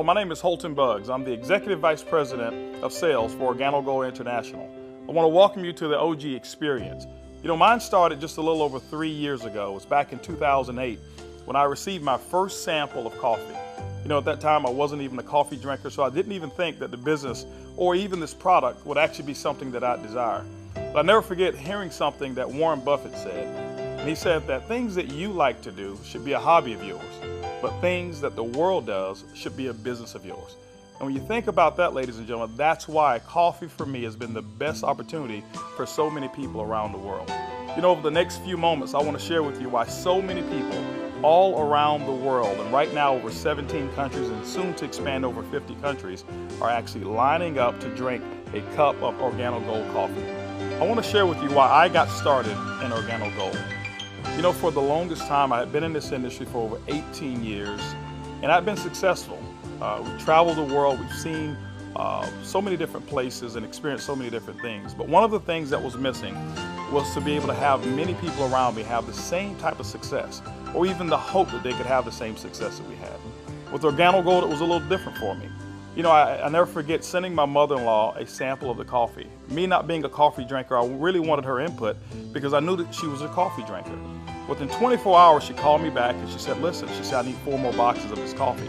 my name is Holton Buggs. I'm the Executive Vice President of Sales for OrganoGold International. I want to welcome you to the OG experience. Mine started just a little over 3 years ago. It was back in 2008 when I received my first sample of coffee. At that time I wasn't even a coffee drinker, so I didn't even think that the business or even this product would actually be something that I'd desire. But I'll never forget hearing something that Warren Buffett said. And he said that things that you like to do should be a hobby of yours, but things that the world does should be a business of yours. And when you think about that, ladies and gentlemen, that's why coffee for me has been the best opportunity for so many people around the world. Over the next few moments, I want to share with you why so many people all around the world, and right now over 17 countries and soon to expand over 50 countries, are actually lining up to drink a cup of OrganoGold coffee. I want to share with you why I got started in OrganoGold. For the longest time, I had been in this industry for over 18 years, and I've been successful. We've traveled the world, we've seen so many different places and experienced so many different things. But one of the things that was missing was to be able to have many people around me have the same type of success, or even the hope that they could have the same success that we had. With OrganoGold, it was a little different for me. I never forget sending my mother-in-law a sample of the coffee. Me not being a coffee drinker, I really wanted her input because I knew that she was a coffee drinker. Within 24 hours, she called me back and she said, listen, she said, I need 4 more boxes of this coffee.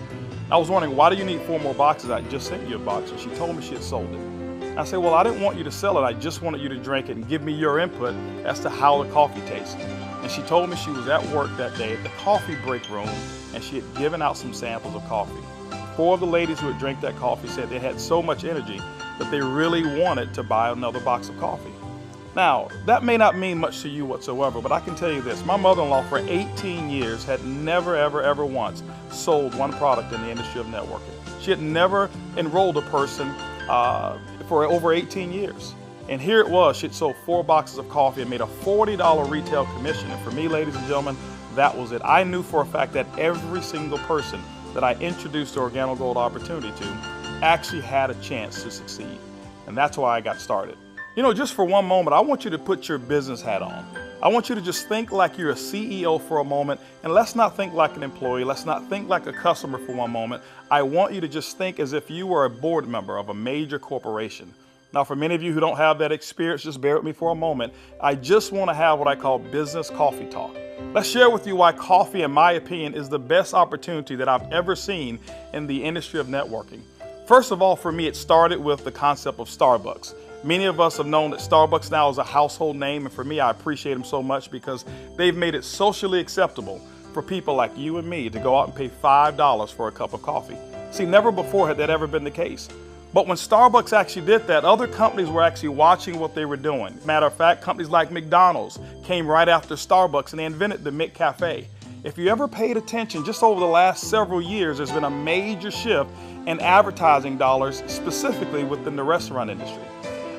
I was wondering, why do you need 4 more boxes? I just sent you a box. And she told me she had sold it. I said, well, I didn't want you to sell it. I just wanted you to drink it and give me your input as to how the coffee tastes. And she told me she was at work that day at the coffee break room and she had given out some samples of coffee. 4 of the ladies who had drank that coffee said they had so much energy that they really wanted to buy another box of coffee. Now, that may not mean much to you whatsoever, but I can tell you this. My mother-in-law for 18 years had never, ever once sold one product in the industry of networking. She had never enrolled a person for over 18 years. And here it was, she had sold 4 boxes of coffee and made a $40 retail commission. And for me, ladies and gentlemen, that was it. I knew for a fact that every single person that I introduced the OrganoGold opportunity to actually had a chance to succeed. And that's why I got started. Just for one moment, I want you to put your business hat on. I want you to just think like you're a CEO for a moment, and let's not think like an employee. Let's not think like a customer for one moment. I want you to just think as if you were a board member of a major corporation. Now, for many of you who don't have that experience, just bear with me for a moment. I just want to have what I call business coffee talk. Let's share with you why coffee, in my opinion, is the best opportunity that I've ever seen in the industry of networking. First of all, for me, it started with the concept of Starbucks. Many of us have known that Starbucks now is a household name, and for me, I appreciate them so much because they've made it socially acceptable for people like you and me to go out and pay $5 for a cup of coffee. See, never before had that ever been the case. But when Starbucks actually did that, other companies were actually watching what they were doing. Matter of fact, companies like McDonald's came right after Starbucks and they invented the McCafe. If you ever paid attention, just over the last several years, there's been a major shift in advertising dollars, specifically within the restaurant industry.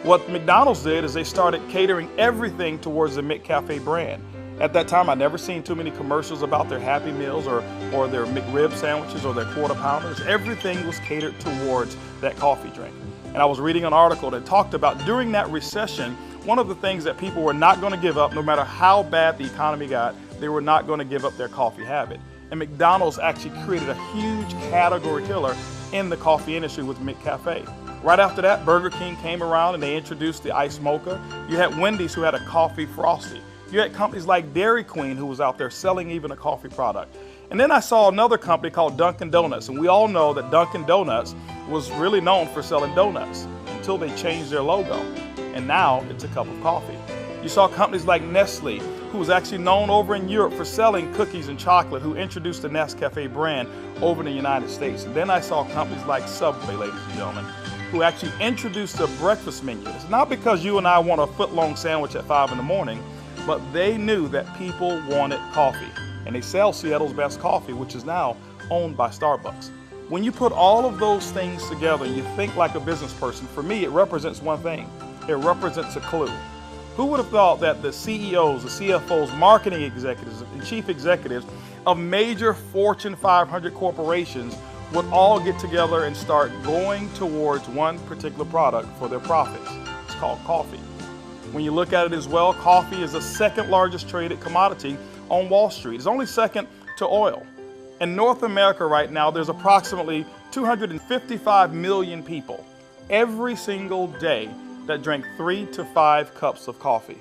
What McDonald's did is they started catering everything towards the McCafe brand. At that time, I'd never seen too many commercials about their Happy Meals or their McRib sandwiches or their Quarter Pounders. Everything was catered towards that coffee drink. And I was reading an article that talked about during that recession, one of the things that people were not going to give up, no matter how bad the economy got, they were not going to give up their coffee habit. And McDonald's actually created a huge category killer in the coffee industry with McCafe. Right after that, Burger King came around and they introduced the Iced Mocha. You had Wendy's who had a coffee frosty. You had companies like Dairy Queen who was out there selling even a coffee product. And then I saw another company called Dunkin' Donuts, and we all know that Dunkin' Donuts was really known for selling donuts until they changed their logo. And now it's a cup of coffee. You saw companies like Nestle, who was actually known over in Europe for selling cookies and chocolate, who introduced the Nescafe brand over in the United States. And then I saw companies like Subway, ladies and gentlemen, who actually introduced a breakfast menu. It's not because you and I want a foot-long sandwich at 5 in the morning, but they knew that people wanted coffee. And they sell Seattle's best coffee, which is now owned by Starbucks. When you put all of those things together and you think like a business person, for me, it represents one thing. It represents a clue. Who would have thought that the CEOs, the CFOs, marketing executives, and chief executives of major Fortune 500 corporations would all get together and start going towards one particular product for their profits? It's called coffee. When you look at it as well, coffee is the second largest traded commodity on Wall Street. It's only second to oil. In North America right now, there's approximately 255 million people every single day that drink 3 to 5 cups of coffee.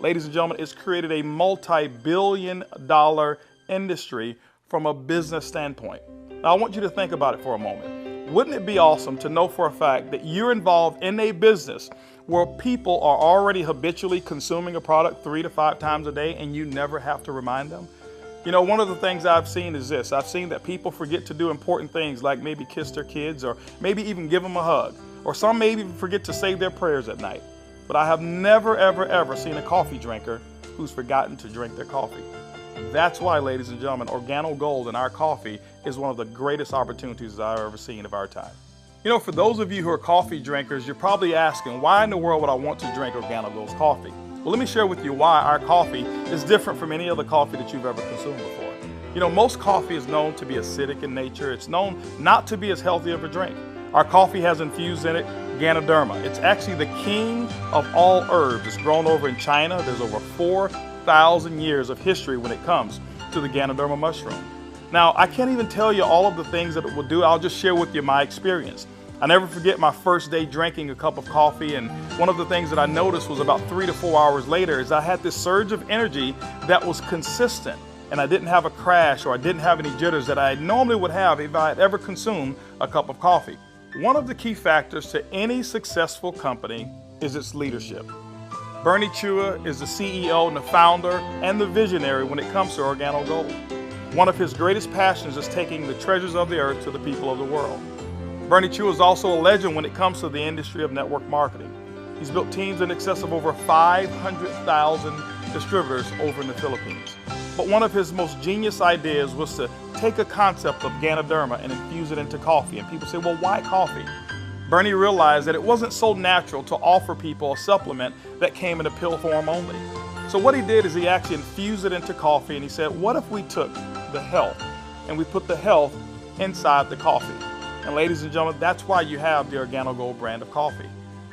Ladies and gentlemen, it's created a multi-billion-dollar industry from a business standpoint. Now, I want you to think about it for a moment. Wouldn't it be awesome to know for a fact that you're involved in a business where people are already habitually consuming a product 3 to 5 times a day and you never have to remind them? You know, one of the things I've seen is this. I've seen that people forget to do important things like maybe kiss their kids or maybe even give them a hug. Or some maybe even forget to say their prayers at night. But I have never, ever, ever seen a coffee drinker who's forgotten to drink their coffee. That's why, ladies and gentlemen, Organo Gold in our coffee is one of the greatest opportunities I've ever seen of our time. You know, for those of you who are coffee drinkers, you're probably asking, why in the world would I want to drink Organo Gold's coffee? Well, let me share with you why our coffee is different from any other coffee that you've ever consumed before. You know, most coffee is known to be acidic in nature. It's known not to be as healthy of a drink. Our coffee has infused in it Ganoderma. It's actually the king of all herbs. It's grown over in China. There's over 4,000 years of history when it comes to the Ganoderma mushroom. Now, I can't even tell you all of the things that it will do. I'll just share with you my experience. I never forget my first day drinking a cup of coffee, and one of the things that I noticed was about 3 to 4 hours later is I had this surge of energy that was consistent, and I didn't have a crash or I didn't have any jitters that I normally would have if I had ever consumed a cup of coffee. One of the key factors to any successful company is its leadership. Bernie Chua is the CEO and the founder and the visionary when it comes to Organo Gold. One of his greatest passions is taking the treasures of the earth to the people of the world. Bernie Chua is also a legend when it comes to the industry of network marketing. He's built teams in excess of over 500,000 distributors over in the Philippines. But one of his most genius ideas was to take a concept of Ganoderma and infuse it into coffee. And people say, well, why coffee? Bernie realized that it wasn't so natural to offer people a supplement that came in a pill form only. So what he did is he actually infused it into coffee, and he said, what if we took the health and we put the health inside the coffee? And ladies and gentlemen, that's why you have the Organo Gold brand of coffee.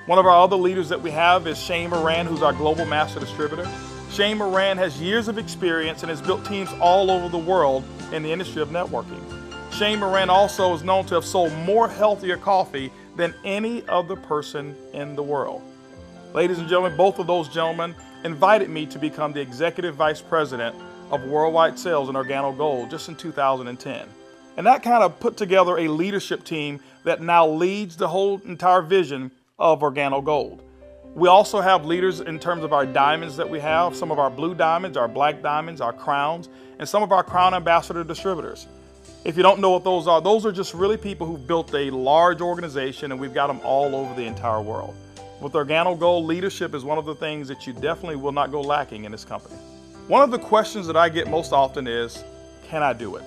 One of our other leaders that we have is Shane Moran, who's our global master distributor. Shane Moran has years of experience and has built teams all over the world in the industry of networking. Shane Moran also is known to have sold more healthier coffee than any other person in the world. Ladies and gentlemen, both of those gentlemen invited me to become the Executive Vice President of Worldwide Sales in Organo Gold just in 2010. And that kind of put together a leadership team that now leads the whole entire vision of Organo Gold. We also have leaders in terms of our diamonds that we have, some of our blue diamonds, our black diamonds, our crowns, and some of our crown ambassador distributors. If you don't know what those are just really people who've built a large organization, and we've got them all over the entire world. With Organo Gold, leadership is one of the things that you definitely will not go lacking in this company. One of the questions that I get most often is, can I do it?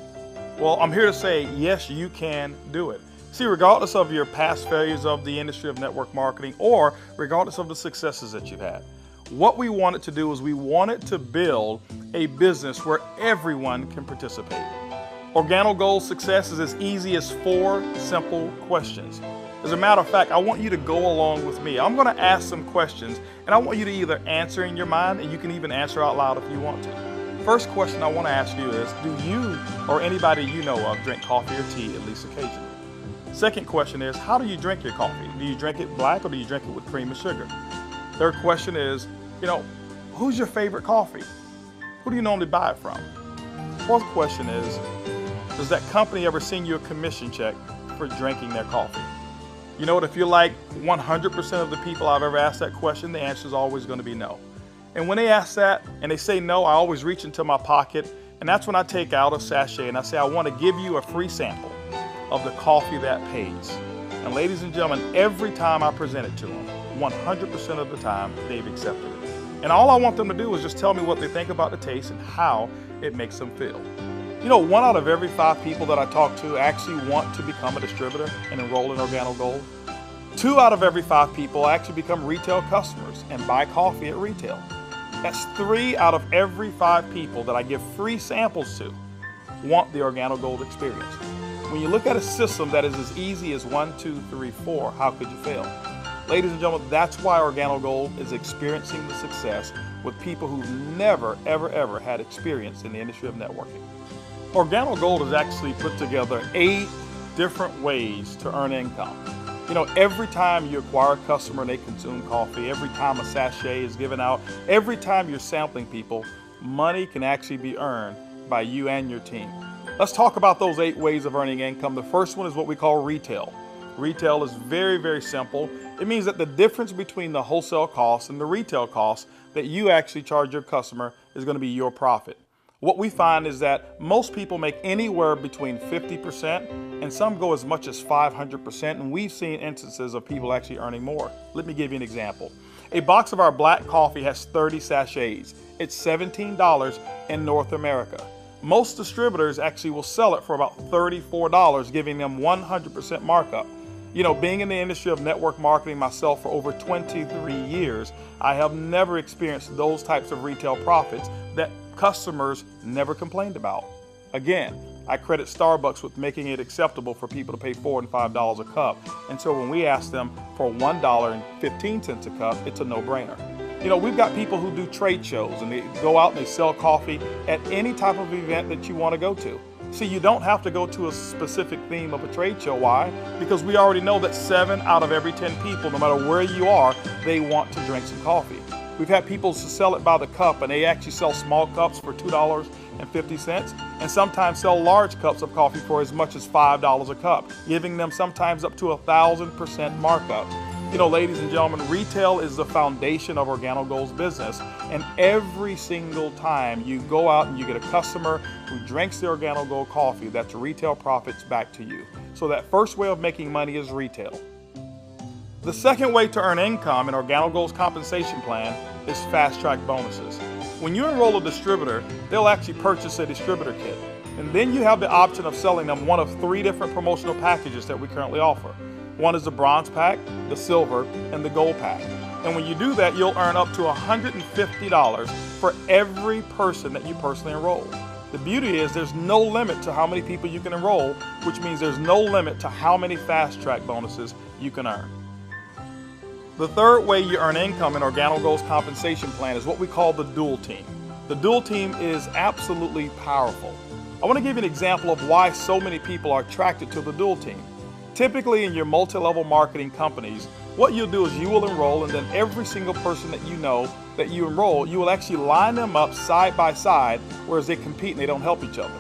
Well, I'm here to say, yes, you can do it. See, regardless of your past failures of the industry of network marketing or regardless of the successes that you've had, what we wanted to do is we wanted to build a business where everyone can participate. Organo Gold's success is as easy as 4 simple questions. As a matter of fact, I want you to go along with me. I'm going to ask some questions, and I want you to either answer in your mind, and you can even answer out loud if you want to. First question I want to ask you is, do you or anybody you know of drink coffee or tea at least occasionally? Second question is, how do you drink your coffee? Do you drink it black or do you drink it with cream and sugar? Third question is, who's your favorite coffee? Who do you normally buy it from? Fourth question is, does that company ever send you a commission check for drinking their coffee? You know what, if you're like 100% of the people I've ever asked that question, the answer is always going to be no. And when they ask that and they say no, I always reach into my pocket, and that's when I take out a sachet and I say, I want to give you a free sample of the coffee that pays. And ladies and gentlemen, every time I present it to them, 100% of the time, they've accepted it. And all I want them to do is just tell me what they think about the taste and how it makes them feel. 1 out of every 5 people that I talk to actually want to become a distributor and enroll in Organo Gold. 2 out of every 5 people actually become retail customers and buy coffee at retail. That's 3 out of every 5 people that I give free samples to want the Organo Gold experience. When you look at a system that is as easy as 1, 2, 3, 4, how could you fail? Ladies and gentlemen, that's why Organo Gold is experiencing the success with people who've never, ever, ever had experience in the industry of networking. Organo Gold has actually put together 8 different ways to earn income. You know, every time you acquire a customer and they consume coffee, every time a sachet is given out, every time you're sampling people, money can actually be earned by you and your team. Let's talk about those 8 ways of earning income. The first one is what we call retail. Retail is very, very simple. It means that the difference between the wholesale cost and the retail cost that you actually charge your customer is going to be your profit. What we find is that most people make anywhere between 50% and some go as much as 500%, and we've seen instances of people actually earning more. Let me give you an example. A box of our black coffee has 30 sachets. It's $17 in North America. Most distributors actually will sell it for about $34, giving them 100% markup. You know, being in the industry of network marketing myself for over 23 years, I have never experienced those types of retail profits that customers never complained about. Again, I credit Starbucks with making it acceptable for people to pay $4 and $5 a cup. And so when we ask them for $1.15 a cup, it's a no-brainer. You know, we've got people who do trade shows and they go out and they sell coffee at any type of event that you want to go to. See, you don't have to go to a specific theme of a trade show. Why? Because we already know that 7 out of every 10 people, no matter where you are, they want to drink some coffee. We've had people sell it by the cup, and they actually sell small cups for $2.50 and sometimes sell large cups of coffee for as much as $5 a cup, giving them sometimes up to 1,000% markup. You know, ladies and gentlemen, retail is the foundation of Organogold's business, and every single time you go out and you get a customer who drinks the Organogold coffee, that's retail profits back to you. So that first way of making money is retail. The second way to earn income in Organogold's compensation plan is fast-track bonuses. When you enroll a distributor, they'll actually purchase a distributor kit, and then you have the option of selling them one of 3 different promotional packages that we currently offer. One is the bronze pack, the silver, and the gold pack. And when you do that, you'll earn up to $150 for every person that you personally enroll. The beauty is there's no limit to how many people you can enroll, which means there's no limit to how many fast-track bonuses you can earn. The third way you earn income in Organogold's compensation plan is what we call the dual team. The dual team is absolutely powerful. I want to give you an example of why so many people are attracted to the dual team. Typically in your multi-level marketing companies, what you'll do is you will enroll, and then every single person that you know that you enroll, you will actually line them up side by side, whereas they compete and they don't help each other.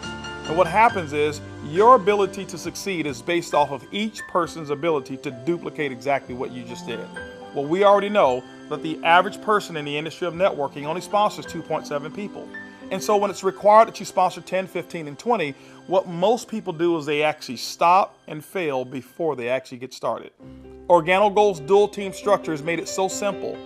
And what happens is your ability to succeed is based off of each person's ability to duplicate exactly what you just did. Well, we already know that the average person in the industry of networking only sponsors 2.7 people. And so when it's required that you sponsor 10, 15, and 20, what most people do is they actually stop and fail before they actually get started. Organogold's dual team structure has made it so simple.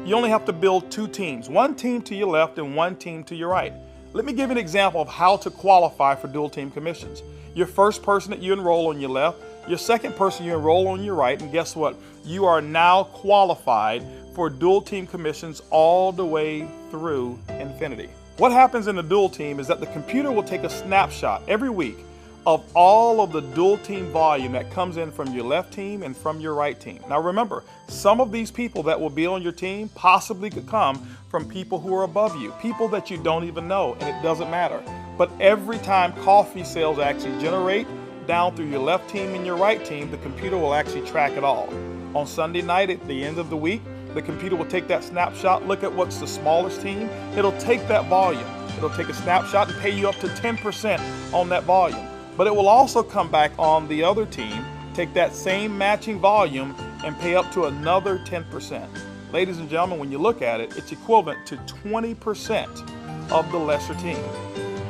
You only have to build 2 teams, 1 team to your left and 1 team to your right. Let me give you an example of how to qualify for dual team commissions. Your first person that you enroll on your left, your second person you enroll on your right, and guess what? You are now qualified for dual team commissions all the way through infinity. What happens in the dual team is that the computer will take a snapshot every week of all of the dual team volume that comes in from your left team and from your right team. Now remember, some of these people that will be on your team possibly could come from people who are above you, people that you don't even know, and it doesn't matter. But every time coffee sales actually generate down through your left team and your right team, the computer will actually track it all. On Sunday night at the end of the week, the computer will take that snapshot, look at what's the smallest team. It'll take that volume. It'll take a snapshot and pay you up to 10% on that volume. But it will also come back on the other team, take that same matching volume and pay up to another 10%. Ladies and gentlemen, when you look at it, it's equivalent to 20% of the lesser team.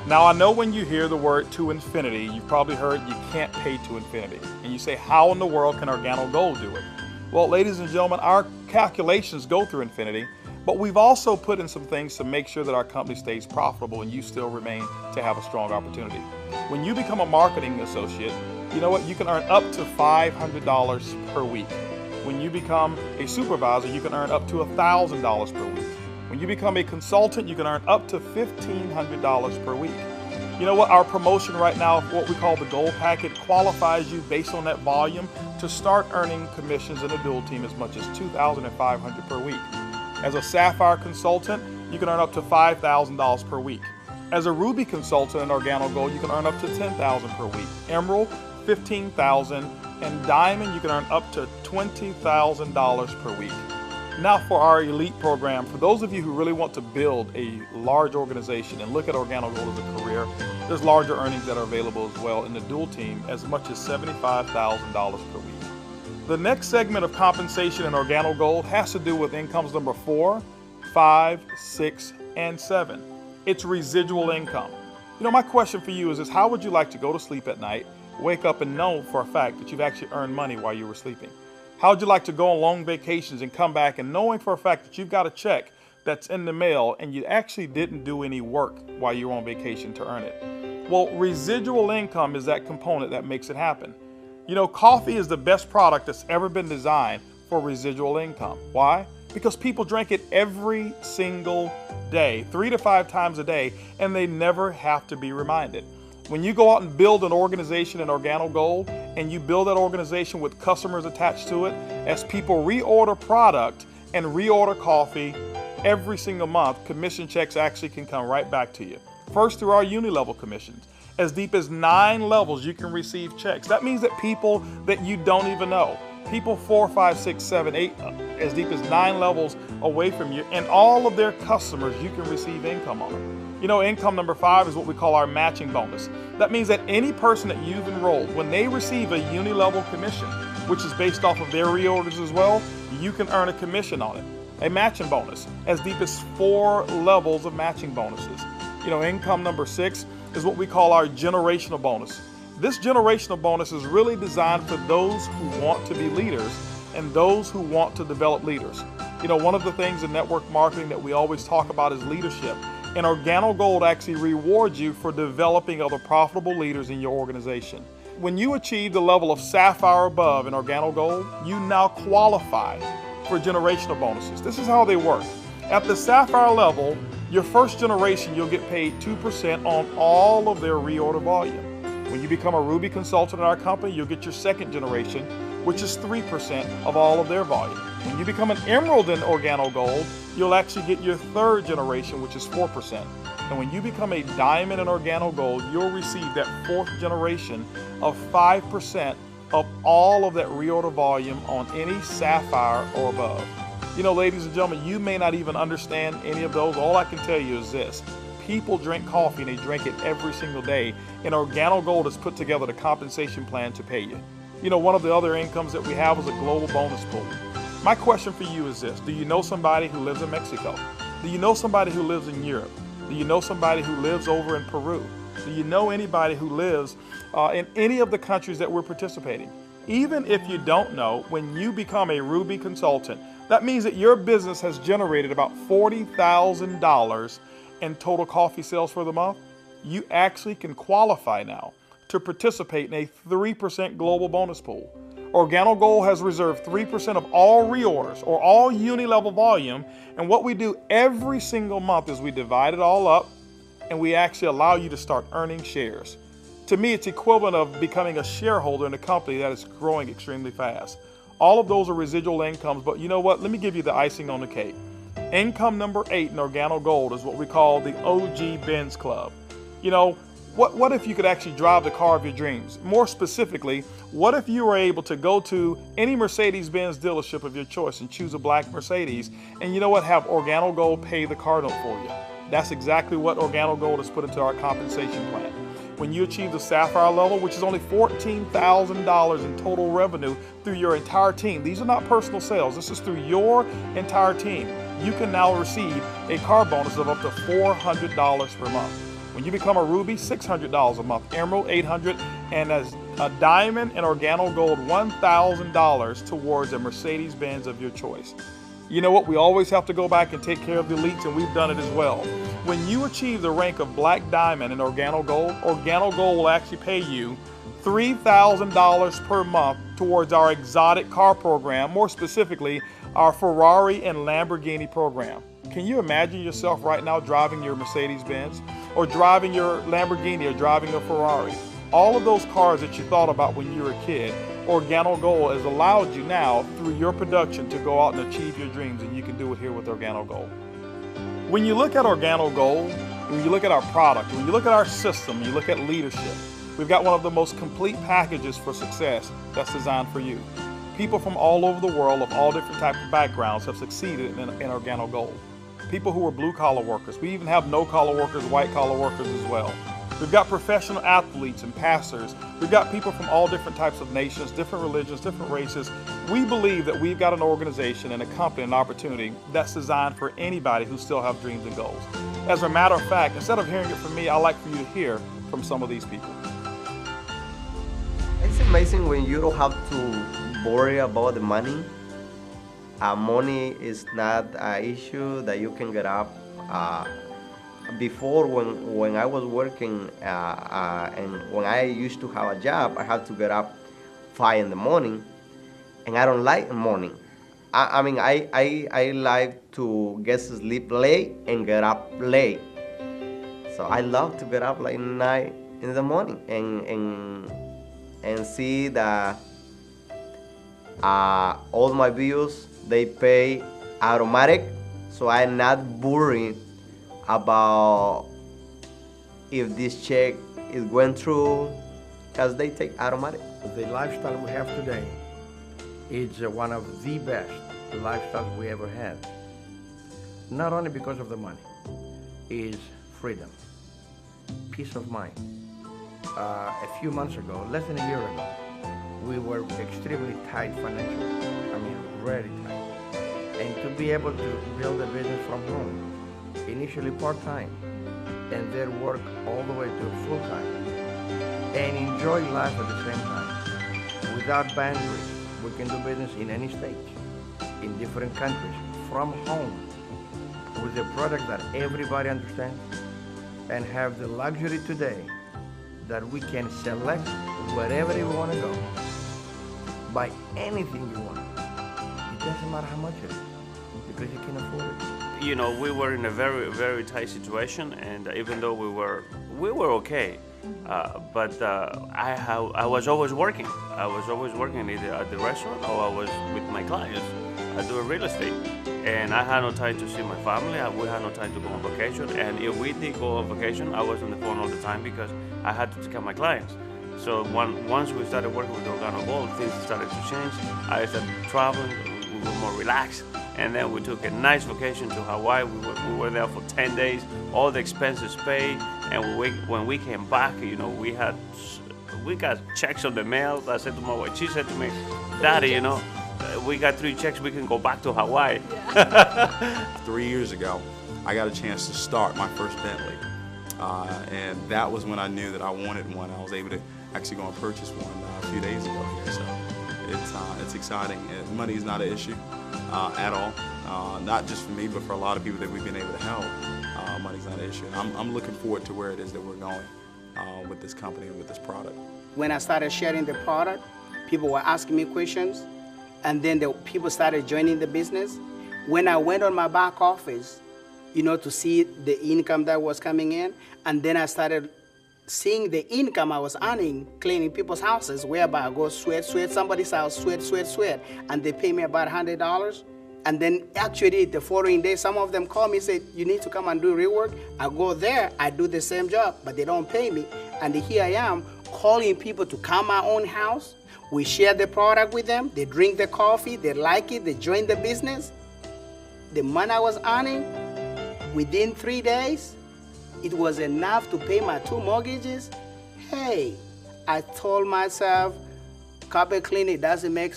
Now I know when you hear the word to infinity, you've probably heard you can't pay to infinity. And you say, how in the world can Organogold do it? Well, ladies and gentlemen, our calculations go through infinity, but we've also put in some things to make sure that our company stays profitable and you still remain to have a strong opportunity. When you become a marketing associate, you know what? You can earn up to $500 per week. When you become a supervisor, you can earn up to $1,000 per week. When you become a consultant, you can earn up to $1,500 per week. You know what? Our promotion right now, what we call the gold packet, qualifies you based on that volume to start earning commissions in a dual team as much as $2,500 per week. As a Sapphire consultant, you can earn up to $5,000 per week. As a Ruby consultant in Organogold, you can earn up to $10,000 per week. Emerald, $15,000, and Diamond you can earn up to $20,000 per week. Now for our elite program, for those of you who really want to build a large organization and look at Organo Gold as a career, there's larger earnings that are available as well in the dual team, as much as $75,000 per week. The next segment of compensation in Organo Gold has to do with incomes number 4, 5, 6, and 7. It's residual income. You know, my question for you is how would you like to go to sleep at night, wake up and know for a fact that you've actually earned money while you were sleeping? How would you like to go on long vacations and come back and knowing for a fact that you've got a check that's in the mail and you actually didn't do any work while you were on vacation to earn it? Well, residual income is that component that makes it happen. You know, coffee is the best product that's ever been designed for residual income. Why? Because people drink it every single day, 3 to 5 times a day, and they never have to be reminded. When you go out and build an organization in Organo Gold, and you build that organization with customers attached to it, as people reorder product and reorder coffee every single month, commission checks actually can come right back to you. First, through our uni-level commissions. As deep as 9 levels, you can receive checks. That means that people that you don't even know, people 4, 5, 6, 7, 8, as deep as 9 levels away from you, and all of their customers, you can receive income on them. You know, income number 5 is what we call our matching bonus. That means that any person that you've enrolled, when they receive a uni-level commission, which is based off of their reorders as well, you can earn a commission on it. A matching bonus, as deep as 4 levels of matching bonuses. You know, income number 6 is what we call our generational bonus. This generational bonus is really designed for those who want to be leaders and those who want to develop leaders. You know, one of the things in network marketing that we always talk about is leadership. And Organo Gold actually rewards you for developing other profitable leaders in your organization. When you achieve the level of Sapphire above in Organo Gold, you now qualify for generational bonuses. This is how they work. At the Sapphire level, your first generation, you'll get paid 2% on all of their reorder volume. When you become a Ruby consultant in our company, you'll get your second generation, which is 3% of all of their volume. When you become an Emerald in Organo Gold, you'll actually get your third generation, which is 4%. And when you become a Diamond in Organo Gold, you'll receive that 4th generation of 5% of all of that reorder volume on any Sapphire or above. You know, ladies and gentlemen, you may not even understand any of those. All I can tell you is this. People drink coffee and they drink it every single day. And Organo Gold has put together the compensation plan to pay you. You know, one of the other incomes that we have is a global bonus pool. My question for you is this. Do you know somebody who lives in Mexico? Do you know somebody who lives in Europe? Do you know somebody who lives over in Peru? Do you know anybody who lives in any of the countries that we're participating? Even if you don't know, when you become a Ruby consultant, that means that your business has generated about $40,000 in total coffee sales for the month. You actually can qualify now to participate in a 3% global bonus pool. Organo Gold has reserved 3% of all reorders or all uni-level volume, and what we do every single month is we divide it all up and we actually allow you to start earning shares. To me, it's equivalent of becoming a shareholder in a company that is growing extremely fast. All of those are residual incomes, but you know what? Let me give you the icing on the cake. Income number 8 in Organo Gold is what we call the OG Benz Club. You know, what if you could actually drive the car of your dreams? More specifically, what if you were able to go to any Mercedes-Benz dealership of your choice and choose a black Mercedes, and you know what, have Organo Gold pay the car note for you? That's exactly what Organo Gold has put into our compensation plan. When you achieve the Sapphire level, which is only $14,000 in total revenue through your entire team, these are not personal sales, this is through your entire team, you can now receive a car bonus of up to $400 per month. When you become a Ruby, $600 a month, Emerald, $800, and as a Diamond and Organo Gold, $1,000 towards a Mercedes-Benz of your choice. You know what? We always have to go back and take care of the elites, and we've done it as well. When you achieve the rank of Black Diamond in Organo Gold will actually pay you $3,000 per month towards our exotic car program, more specifically, our Ferrari and Lamborghini program. Can you imagine yourself right now driving your Mercedes-Benz or driving your Lamborghini or driving a Ferrari? All of those cars that you thought about when you were a kid, Organo Gold has allowed you now through your production to go out and achieve your dreams, and you can do it here with Organo Gold. When you look at Organo Gold, when you look at our product, when you look at our system, you look at leadership, We've got one of the most complete packages for success that's designed for you. People from all over the world of all different types of backgrounds have succeeded in Organo Gold. People who are blue-collar workers. We even have no-collar workers, white-collar workers as well. We've got professional athletes and pastors. We've got people from all different types of nations, different religions, different races. We believe that we've got an organization and a company, an opportunity that's designed for anybody who still have dreams and goals. As a matter of fact, instead of hearing it from me, I'd like for you to hear from some of these people. It's amazing when you don't have to worry about the money. Money is not an issue that you can get up. Before, when I was working and when I used to have a job, I had to get up 5 in the morning, and I don't like the morning. I like to get to sleep late and get up late. So I love to get up like 9 in the morning and see that all my bills, they pay automatic, so I'm not worried about if this check is going through, because they take automatic. The lifestyle we have today is one of the best lifestyles we ever had. Not only because of the money, is freedom, peace of mind. A few months ago, less than a year ago, we were extremely tight financially. Very tight. And to be able to build a business from home, initially part-time, and then work all the way to full-time, and enjoy life at the same time. Without boundaries, we can do business in any state, in different countries, from home, with a product that everybody understands, and have the luxury today that we can select wherever we want to go, buy anything you want. It doesn't matter how much it is, because you can afford it. You know, we were in a very, very tight situation, and even though we were okay, but I was always working. I was always working either at the restaurant or I was with my clients. I do real estate, and I had no time to see my family. We had no time to go on vacation, and if we did go on vacation, I was on the phone all the time because I had to take care of my clients. So once we started working with Organo Gold, things started to change. I started traveling. We were more relaxed. And then we took a nice vacation to Hawaii. We were there for 10 days, all the expenses paid. And when we came back, you know, we got checks on the mail. I said to my wife, she said to me, Daddy, you know, we got 3 checks, we can go back to Hawaii. Yeah. 3 years ago, I got a chance to start my first Bentley. And that was when I knew that I wanted one. I was able to actually go and purchase one a few days ago here. So it's exciting. Money is not an issue at all. Not just for me, but for a lot of people that we've been able to help. Money's not an issue. I'm looking forward to where it is that we're going with this company and with this product. When I started sharing the product, people were asking me questions, and then the people started joining the business. When I went on my back office, you know, to see the income that was coming in, and then I started seeing the income I was earning cleaning people's houses, whereby I go sweat somebody's house, sweat, and they pay me about $100. And then actually the following day, some of them call me and say, you need to come and do rework. I go there, I do the same job, but they don't pay me. And here I am calling people to come my own house. We share the product with them. They drink the coffee, they like it, they join the business. The money I was earning, within 3 days, it was enough to pay my 2 mortgages. Hey, I told myself, carpet cleaning doesn't make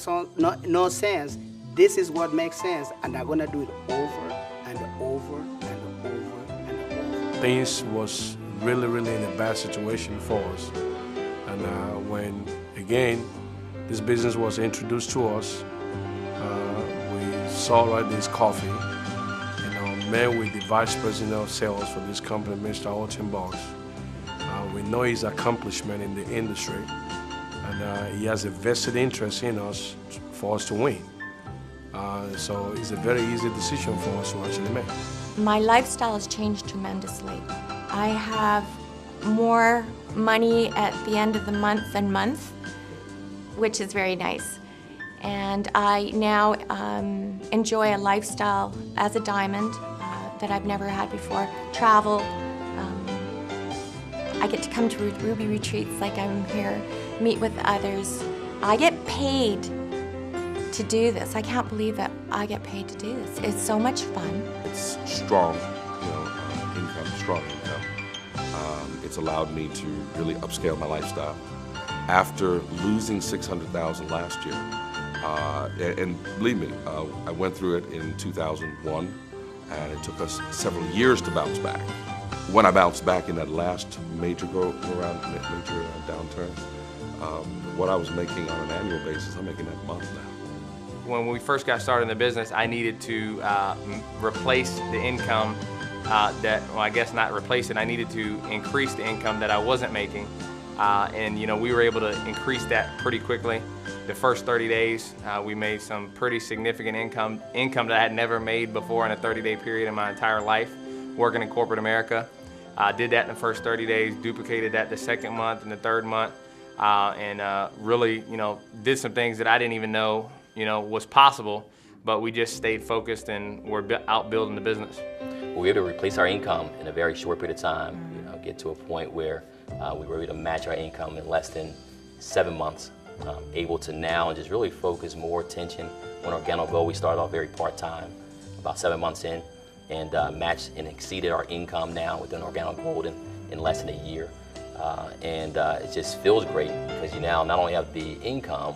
no sense. This is what makes sense, and I'm gonna do it over and over and over and over. Things was really in a bad situation for us. And when, again, this business was introduced to us, we saw this coffee, met with the Vice President of Sales for this company, Mr. Alton Box. We know his accomplishment in the industry, and he has a vested interest in us for us to win. So it's a very easy decision for us to actually make. My lifestyle has changed tremendously. I have more money at the end of the month, which is very nice. And I now enjoy a lifestyle as a diamond that I've never had before. Travel, I get to come to Ruby retreats like I'm here, meet with others. I get paid to do this. I can't believe that I get paid to do this. It's so much fun. It's strong, income, strong income. It's allowed me to really upscale my lifestyle. After losing $600,000 last year, and believe me, I went through it in 2001, and it took us several years to bounce back. When I bounced back in that last major downturn, what I was making on an annual basis, I'm making that a month now. When we first got started in the business, I needed to replace the income I guess not replace it, I needed to increase the income that I wasn't making. And we were able to increase that pretty quickly. The first 30 days, we made some pretty significant income that I had never made before in a 30-day period in my entire life, working in corporate America. Did that in the first 30 days, duplicated that the second month and the third month, and really, did some things that I didn't even know, was possible, but we just stayed focused and we're out building the business. We were able to replace our income in a very short period of time, get to a point where we were able to match our income in less than 7 months. Able to now just really focus more attention on Organo-Gold. We started off very part-time, about 7 months in, and matched and exceeded our income now within Organo-Gold in less than a year. And it just feels great because you now not only have the income,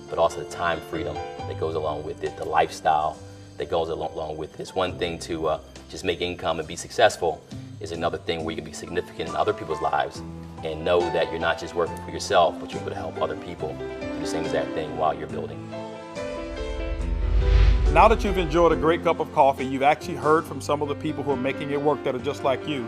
but also the time freedom that goes along with it, the lifestyle that goes along with it. It's one thing to just make income and be successful. Is another thing where you can be significant in other people's lives and know that you're not just working for yourself, but you're able to help other people do the same exact thing while you're building. Now that you've enjoyed a great cup of coffee, you've actually heard from some of the people who are making it work that are just like you.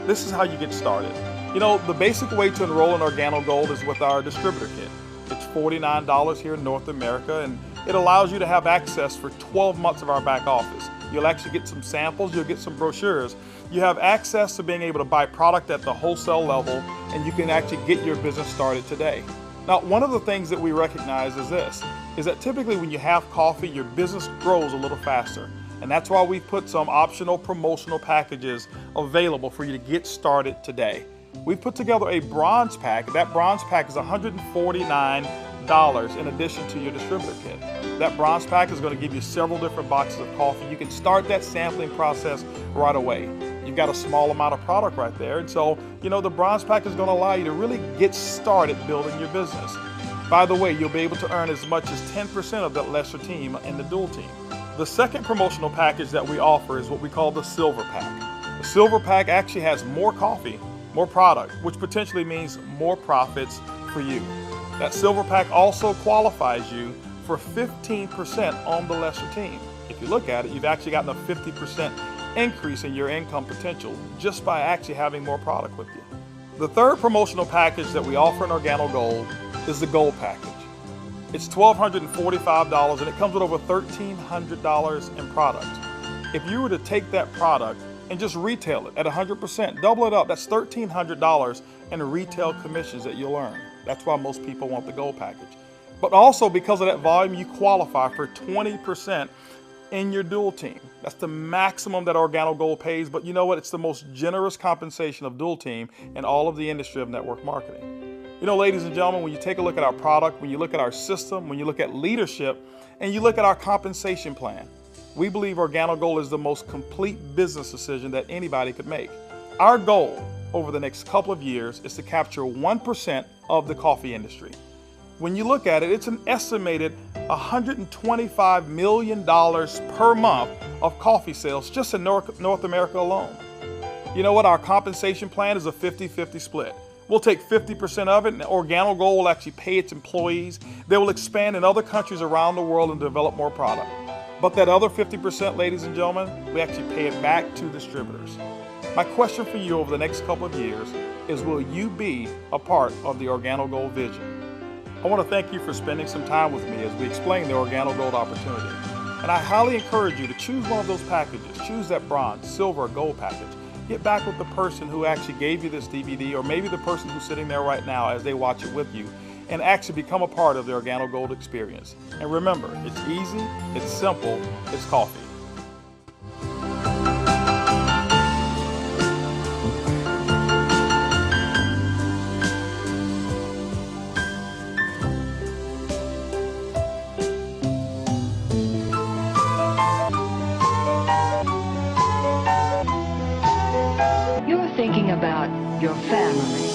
This is how you get started. The basic way to enroll in Organo-Gold is with our distributor kit. It's $49 here in North America, and it allows you to have access for 12 months of our back office. You'll actually get some samples, you'll get some brochures. You have access to being able to buy product at the wholesale level, and you can actually get your business started today. Now, one of the things that we recognize is that typically when you have coffee, your business grows a little faster. And that's why we've put some optional promotional packages available for you to get started today. We've put together a bronze pack. That bronze pack is $149 in addition to your distributor kit. That bronze pack is going to give you several different boxes of coffee. You can start that sampling process right away. You've got a small amount of product right there, and so the bronze pack is going to allow you to really get started building your business. By the way, you'll be able to earn as much as 10% of that lesser team in the dual team. The second promotional package that we offer is what we call the silver pack. The silver pack actually has more coffee, more product, which potentially means more profits for you. That silver pack also qualifies you for 15% on the lesser team. If you look at it, you've actually gotten a 50% increase in your income potential just by actually having more product with you. The third promotional package that we offer in Organo-Gold is the Gold package. It's $1,245 and it comes with over $1,300 in product. If you were to take that product and just retail it at 100%, double it up, that's $1,300 in retail commissions that you'll earn. That's why most people want the Gold package. But also because of that volume, you qualify for 20% in your dual team. That's the maximum that Organo-Gold pays, but you know what? It's the most generous compensation of dual team in all of the industry of network marketing. Ladies and gentlemen, when you take a look at our product, when you look at our system, when you look at leadership, and you look at our compensation plan, we believe Organo-Gold is the most complete business decision that anybody could make. Our goal over the next couple of years is to capture 1% of the coffee industry. When you look at it, it's an estimated $125 million per month of coffee sales just in North America alone. You know what? Our compensation plan is a 50-50 split. We'll take 50% of it, and Organo-Gold will actually pay its employees. They will expand in other countries around the world and develop more product. But that other 50%, ladies and gentlemen, we actually pay it back to distributors. My question for you over the next couple of years is, will you be a part of the Organo-Gold vision? I want to thank you for spending some time with me as we explain the Organo-Gold opportunity. And I highly encourage you to choose one of those packages. Choose that bronze, silver, or gold package. Get back with the person who actually gave you this DVD, or maybe the person who's sitting there right now as they watch it with you, and actually become a part of the Organo-Gold experience. And remember, it's easy, it's simple, it's coffee. thinking about your family.